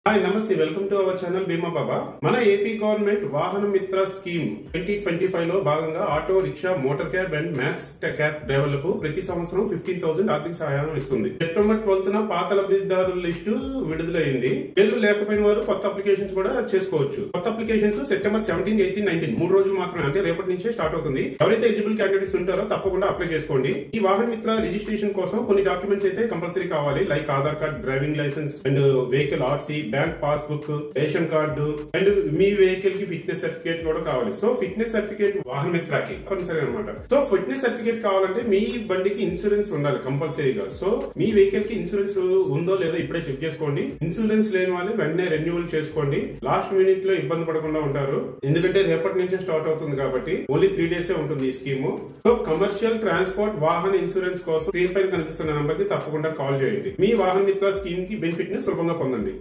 Hi నమస్తే, welcome to our channel బీమా బాబా. మన ఏపీ గవర్నమెంట్ వాహన మిత్ర స్కీమ్ 2025 లో భాగంగా auto, rickshaw, motor cab and max cab డ్రైవర్లకు ప్రతి సంవత్సరం 15,000 ఆర్థిక సహాయం ఇస్తుంది. సెప్టెంబర్ 12న పాత లబ్ధిదారుల లిస్టు విడుదలైంది. పేర్లు లేకపోయిన వారు కొత్త అప్లికేషన్స్ కూడా చేసుకోవచ్చు. కొత్త అప్లికేషన్స్ సెప్టెంబర్ 17, 18, 19 3 రోజులు మాత్రమే, అంటే రేపటి నుంచే స్టార్ట్ అవుతుంది. ఎవరైతే ఎలిజిబుల్ క్యాండిడేట్స్ ఉంటారో తప్పకుండా అప్లై చేసుకోండి. ఈ వాహన మిత్ర రిజిస్ట్రేషన్ కోసం కొన్ని డాక్యుమెంట్స్ అయితే కంపల్సరీ కావాలి. Like Aadhaar card, driving licence and vehicle RC, bank passbook, ration card and మీ వెహికల్ కి ఫిట్నెస్ సర్టిఫికేట్ కూడా కావాలి. సో ఫిట్నెస్ సర్టిఫికేట్ వాహన మిత్రకి తప్పనిసరి అనమాట. సో ఫిట్నెస్ సర్టిఫికేట్ కావాలంటే మీ బండికి ఇన్సూరెన్స్ ఉండాలి కంపల్సరీగా. సో మీ వెహికల్ కి ఇన్సూరెన్స్ ఉందో లేదో ఇప్పుడే చెక్ చేసుకోండి. ఇన్సూరెన్స్ లేని వాళ్ళు వెంటనే రెన్యువల్ చేసుకోండి. లాస్ట్ మినిట్ లో ఇబ్బంది పడకుండా ఉంటారు, ఎందుకంటే రేపటి నుంచే స్టార్ట్ అవుతుంది కాబట్టి. ఓన్లీ 3 days ఉంటుంది ఈ స్కీమ్. సో కమర్షియల్ ట్రాన్స్పోర్ట్ వాహన ఇన్సూరెన్స్ కోసం స్క్రీన్ పైన కనిపిస్తున్న నంబర్ కి తప్పకుండా కాల్ చేయండి. మీ వాహన మిత్ర స్కీమ్ కి బెనిఫిట్ ని సులభంగా పొందండి.